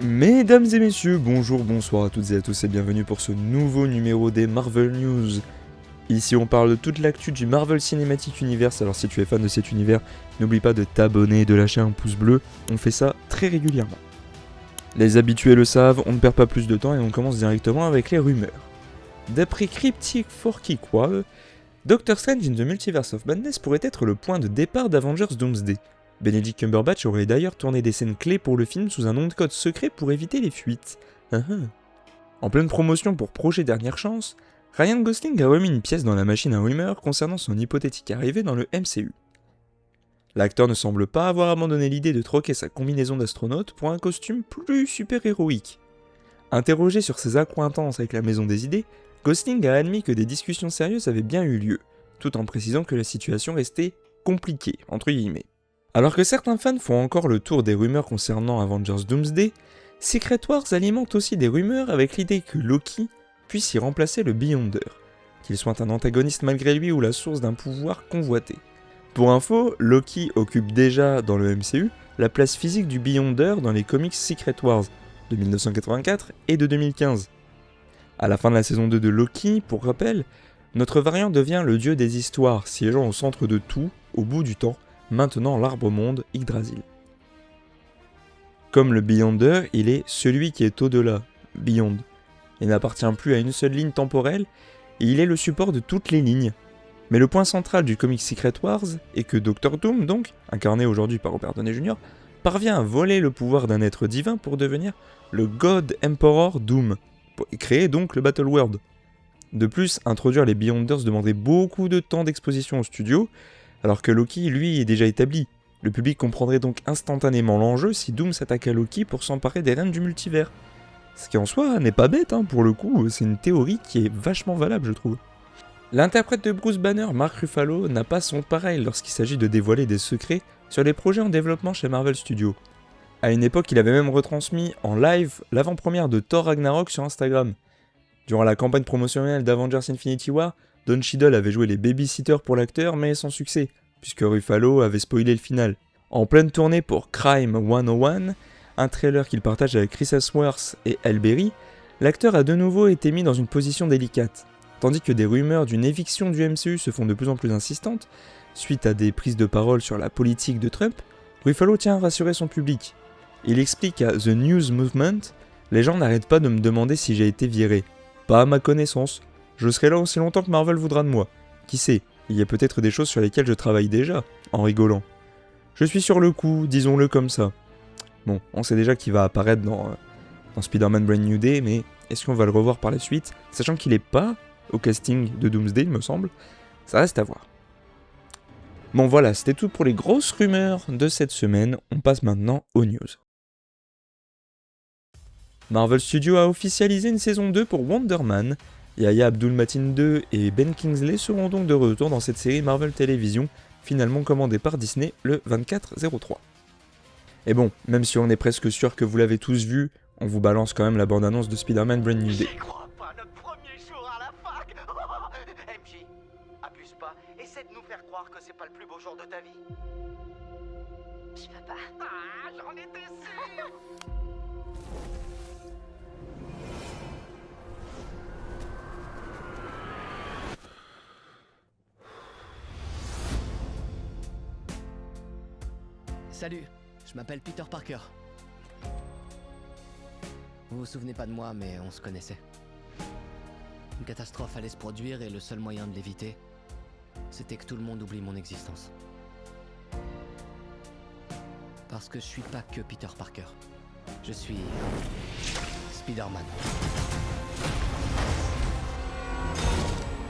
Mesdames et messieurs, bonjour, bonsoir à toutes et à tous et bienvenue pour ce nouveau numéro des Marvel News. Ici on parle de toute l'actu du Marvel Cinematic Universe, alors si tu es fan de cet univers, n'oublie pas de t'abonner et de lâcher un pouce bleu, on fait ça très régulièrement. Les habitués le savent, on ne perd pas plus de temps et on commence directement avec les rumeurs. D'après Cryptic Forky-Qual, Doctor Strange in the Multiverse of Madness pourrait être le point de départ d'Avengers Doomsday. Benedict Cumberbatch aurait d'ailleurs tourné des scènes clés pour le film sous un nom de code secret pour éviter les fuites. En pleine promotion pour Projet Dernière Chance, Ryan Gosling a remis une pièce dans la machine à rumeurs concernant son hypothétique arrivée dans le MCU. L'acteur ne semble pas avoir abandonné l'idée de troquer sa combinaison d'astronaute pour un costume plus super-héroïque. Interrogé sur ses accointances avec la Maison des Idées, Gosling a admis que des discussions sérieuses avaient bien eu lieu, tout en précisant que la situation restait compliquée, entre guillemets. Alors que certains fans font encore le tour des rumeurs concernant Avengers Doomsday, Secret Wars alimente aussi des rumeurs avec l'idée que Loki puisse y remplacer le Beyonder, qu'il soit un antagoniste malgré lui ou la source d'un pouvoir convoité. Pour info, Loki occupe déjà dans le MCU la place physique du Beyonder dans les comics Secret Wars de 1984 et de 2015. À la fin de la saison 2 de Loki, pour rappel, notre variant devient le dieu des histoires, siégeant au centre de tout, au bout du temps, maintenant l'arbre-monde Yggdrasil. Comme le Beyonder, il est celui qui est au-delà, Beyond. Il n'appartient plus à une seule ligne temporelle, et il est le support de toutes les lignes. Mais le point central du comic Secret Wars est que Dr. Doom, donc, incarné aujourd'hui par Robert Downey Jr., parvient à voler le pouvoir d'un être divin pour devenir le God Emperor Doom, et créer donc le Battle World. De plus, introduire les Beyonders demanderait beaucoup de temps d'exposition au studio, alors que Loki, lui, est déjà établi. Le public comprendrait donc instantanément l'enjeu si Doom s'attaque à Loki pour s'emparer des rênes du multivers. Ce qui en soi n'est pas bête, pour le coup, c'est une théorie qui est vachement valable, je trouve. L'interprète de Bruce Banner, Mark Ruffalo, n'a pas son pareil lorsqu'il s'agit de dévoiler des secrets sur les projets en développement chez Marvel Studios. À une époque, il avait même retransmis en live l'avant-première de Thor Ragnarok sur Instagram. Durant la campagne promotionnelle d'Avengers Infinity War, Don Cheadle avait joué les babysitters pour l'acteur, mais sans succès, puisque Ruffalo avait spoilé le final. En pleine tournée pour Crime 101, un trailer qu'il partage avec Chris Hemsworth et Halle Berry, l'acteur a de nouveau été mis dans une position délicate. Tandis que des rumeurs d'une éviction du MCU se font de plus en plus insistantes, suite à des prises de parole sur la politique de Trump, Ruffalo tient à rassurer son public. Il explique à The News Movement « Les gens n'arrêtent pas de me demander si j'ai été viré. Pas à ma connaissance. Je serai là aussi longtemps que Marvel voudra de moi. Qui sait, il y a peut-être des choses sur lesquelles je travaille déjà, en rigolant. Je suis sur le coup, disons-le comme ça. » Bon, on sait déjà qu'il va apparaître dans Spider-Man Brand New Day, mais est-ce qu'on va le revoir par la suite, sachant qu'il n'est pas au casting de Doomsday, il me semble. Ça reste à voir. Bon voilà, c'était tout pour les grosses rumeurs de cette semaine. On passe maintenant aux news. Marvel Studios a officialisé une saison 2 pour Wonder Man. Yahya Abdul-Mateen II et Ben Kingsley seront donc de retour dans cette série Marvel Television, finalement commandée par Disney le 24/03. Et bon, même si on est presque sûr que vous l'avez tous vu, on vous balance quand même la bande-annonce de Spider-Man Brand New Day. J'y crois pas, notre premier jour à la fac. MJ, abuse pas, essaie de nous faire croire que c'est pas le plus beau jour de ta vie. Je peux pas. Ah, j'en étais sûr. Salut, je m'appelle Peter Parker. Vous vous souvenez pas de moi, mais on se connaissait. Une catastrophe allait se produire et le seul moyen de l'éviter, c'était que tout le monde oublie mon existence. Parce que je suis pas que Peter Parker. Je suis Spider-Man.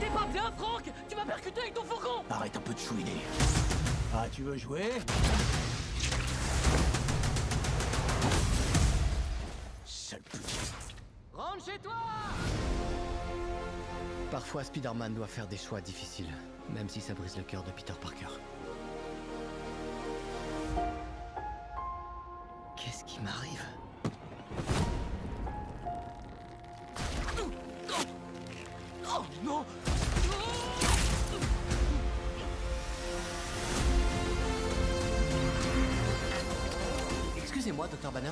T'es pas bien, Franck? Tu m'as percuté avec ton fourgon! Arrête un peu de chouiner. Ah, tu veux jouer? Sale petit. Rentre chez toi! Parfois, Spider-Man doit faire des choix difficiles, même si ça brise le cœur de Peter Parker. Qu'est-ce qui m'arrive? Oh non! Excusez-moi, Dr. Banner.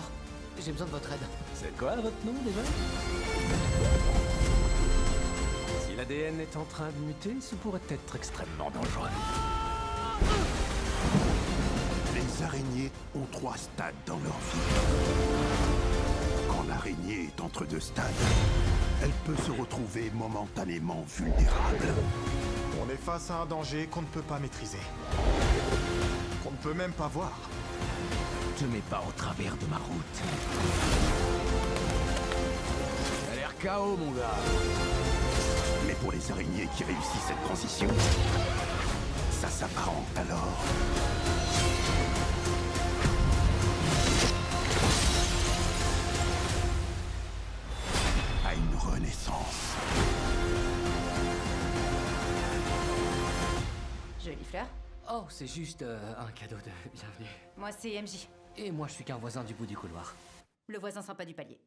j'ai besoin de votre aide. C'est quoi votre nom déjà? Si l'ADN est en train de muter, ce pourrait être extrêmement dangereux. Les araignées ont 3 stades dans leur vie. Quand l'araignée est entre 2 stades, elle peut se retrouver momentanément vulnérable. On est face à un danger qu'on ne peut pas maîtriser. Qu'on ne peut même pas voir. Te mets pas au travers de ma route. T'as l'air KO, mon gars. Mais pour les araignées qui réussissent cette transition, ça s'apparente alors à une renaissance. Jolie fleur. Oh, c'est juste un cadeau de bienvenue. Moi, c'est MJ. Et moi, je suis qu'un voisin du bout du couloir. Le voisin sympa du palier.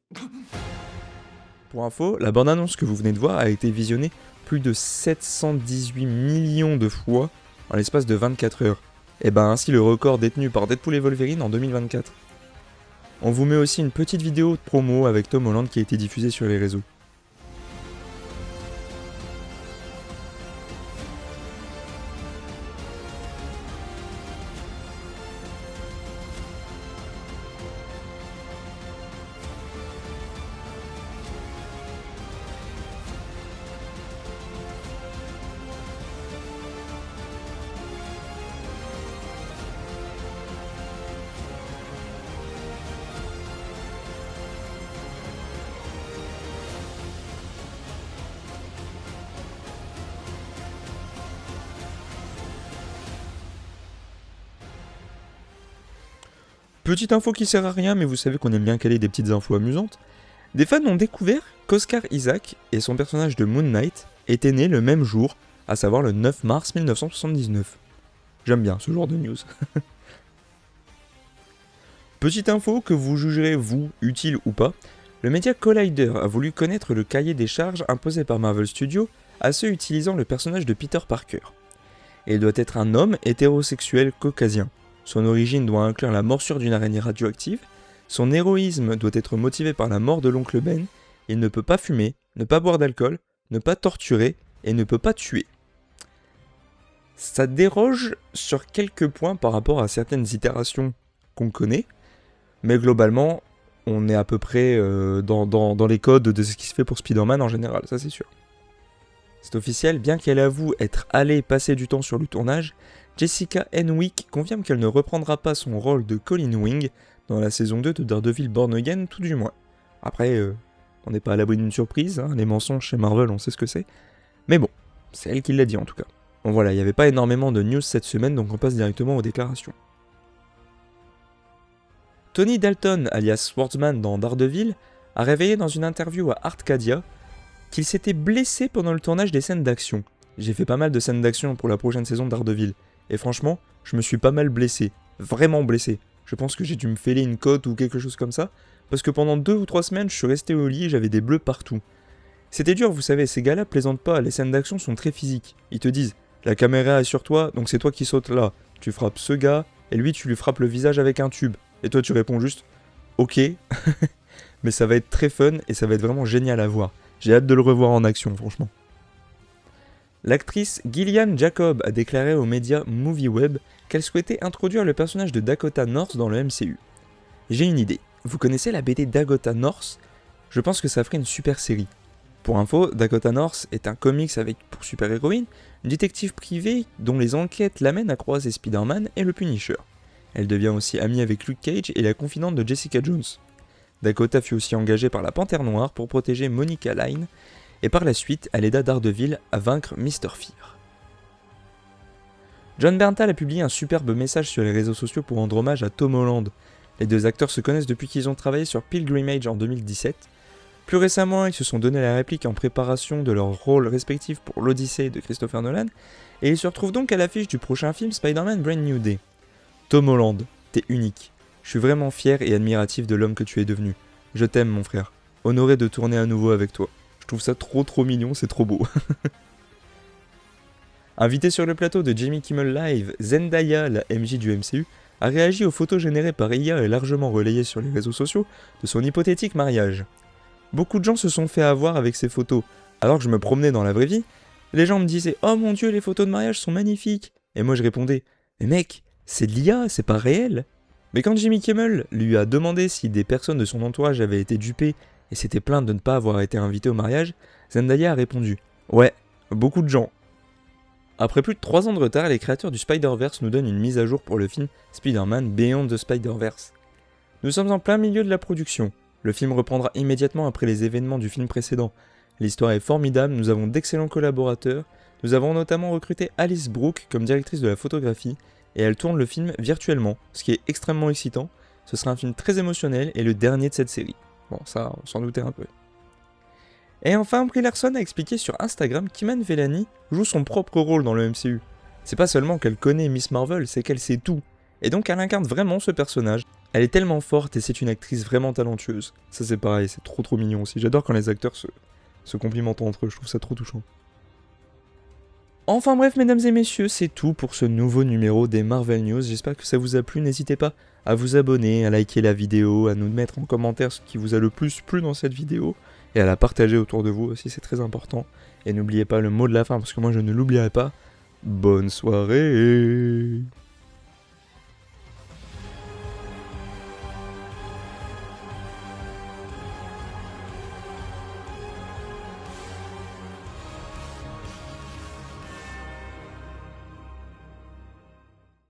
Pour info, la bande-annonce que vous venez de voir a été visionnée plus de 718 millions de fois en l'espace de 24 heures. Et ben ainsi le record détenu par Deadpool et Wolverine en 2024. On vous met aussi une petite vidéo de promo avec Tom Holland qui a été diffusée sur les réseaux. Petite info qui sert à rien, mais vous savez qu'on aime bien caler des petites infos amusantes. Des fans ont découvert qu'Oscar Isaac et son personnage de Moon Knight étaient nés le même jour, à savoir le 9 mars 1979. J'aime bien ce genre de news. Petite info que vous jugerez, vous, utile ou pas, le média Collider a voulu connaître le cahier des charges imposé par Marvel Studios à ceux utilisant le personnage de Peter Parker. Et il doit être un homme hétérosexuel caucasien. Son origine doit inclure la morsure d'une araignée radioactive, son héroïsme doit être motivé par la mort de l'oncle Ben, il ne peut pas fumer, ne pas boire d'alcool, ne pas torturer et ne peut pas tuer. Ça déroge sur quelques points par rapport à certaines itérations qu'on connaît, mais globalement, on est à peu près dans les codes de ce qui se fait pour Spider-Man en général, ça c'est sûr. C'est officiel, bien qu'elle avoue être allée passer du temps sur le tournage, Jessica Henwick confirme qu'elle ne reprendra pas son rôle de Colleen Wing dans la saison 2 de Daredevil Born Again, tout du moins. Après, on n'est pas à l'abri d'une surprise, hein, les mensonges chez Marvel, on sait ce que c'est. Mais bon, c'est elle qui l'a dit en tout cas. Bon voilà, il n'y avait pas énormément de news cette semaine, donc on passe directement aux déclarations. Tony Dalton, alias Swordsman dans Daredevil, a révélé dans une interview à Arcadia qu'il s'était blessé pendant le tournage des scènes d'action. J'ai fait pas mal de scènes d'action pour la prochaine saison de Daredevil. Et franchement, je me suis pas mal blessé. Vraiment blessé. Je pense que j'ai dû me fêler une côte ou quelque chose comme ça. Parce que pendant 2 ou 3 semaines, je suis resté au lit et j'avais des bleus partout. C'était dur, vous savez, ces gars-là plaisantent pas. Les scènes d'action sont très physiques. Ils te disent, la caméra est sur toi, donc c'est toi qui sautes là. Tu frappes ce gars, et lui tu lui frappes le visage avec un tube. Et toi tu réponds juste, ok. Mais ça va être très fun et ça va être vraiment génial à voir. J'ai hâte de le revoir en action, franchement. L'actrice Gillian Jacob a déclaré aux médias MovieWeb qu'elle souhaitait introduire le personnage de Dakota North dans le MCU. J'ai une idée. Vous connaissez la BD Dakota North ? Je pense que ça ferait une super série. Pour info, Dakota North est un comics avec pour super-héroïne une détective privée dont les enquêtes l'amènent à croiser Spider-Man et le Punisher. Elle devient aussi amie avec Luke Cage et la confidente de Jessica Jones. Dakota fut aussi engagée par la Panthère Noire pour protéger Monica Line, et par la suite, elle aida Daredevil à vaincre Mr. Fear. John Bernthal a publié un superbe message sur les réseaux sociaux pour rendre hommage à Tom Holland. Les deux acteurs se connaissent depuis qu'ils ont travaillé sur Pilgrimage en 2017. Plus récemment, ils se sont donné la réplique en préparation de leurs rôles respectifs pour l'Odyssée de Christopher Nolan, et ils se retrouvent donc à l'affiche du prochain film Spider-Man Brand New Day. Tom Holland, t'es unique. Je suis vraiment fier et admiratif de l'homme que tu es devenu. Je t'aime mon frère. Honoré de tourner à nouveau avec toi. Je trouve ça trop mignon, c'est trop beau. Invitée sur le plateau de Jimmy Kimmel Live, Zendaya, la MJ du MCU, a réagi aux photos générées par IA et largement relayées sur les réseaux sociaux de son hypothétique mariage. Beaucoup de gens se sont fait avoir avec ces photos, alors que je me promenais dans la vraie vie, les gens me disaient « Oh mon Dieu, les photos de mariage sont magnifiques !» Et moi je répondais « Mais mec, c'est de l'IA, c'est pas réel !» Mais quand Jimmy Kimmel lui a demandé si des personnes de son entourage avaient été dupées et s'étaient plaintes de ne pas avoir été invitées au mariage, Zendaya a répondu « Ouais, beaucoup de gens !» Après plus de 3 ans de retard, les créateurs du Spider-Verse nous donnent une mise à jour pour le film Spider-Man Beyond the Spider-Verse. Nous sommes en plein milieu de la production. Le film reprendra immédiatement après les événements du film précédent. L'histoire est formidable, nous avons d'excellents collaborateurs, nous avons notamment recruté Alice Brooke comme directrice de la photographie, et elle tourne le film virtuellement, ce qui est extrêmement excitant. Ce sera un film très émotionnel et le dernier de cette série. Bon, ça, on s'en doutait un peu. Et enfin, Brie Larson a expliqué sur Instagram qu'Iman Vellani joue son propre rôle dans le MCU. C'est pas seulement qu'elle connaît Miss Marvel, c'est qu'elle sait tout. Et donc elle incarne vraiment ce personnage. Elle est tellement forte et c'est une actrice vraiment talentueuse. Ça c'est pareil, c'est trop mignon aussi. J'adore quand les acteurs se complimentent entre eux, je trouve ça trop touchant. Enfin bref, mesdames et messieurs, c'est tout pour ce nouveau numéro des Marvel News. J'espère que ça vous a plu. N'hésitez pas à vous abonner, à liker la vidéo, à nous mettre en commentaire ce qui vous a le plus plu dans cette vidéo et à la partager autour de vous aussi, c'est très important. Et n'oubliez pas le mot de la fin parce que moi je ne l'oublierai pas. Bonne soirée!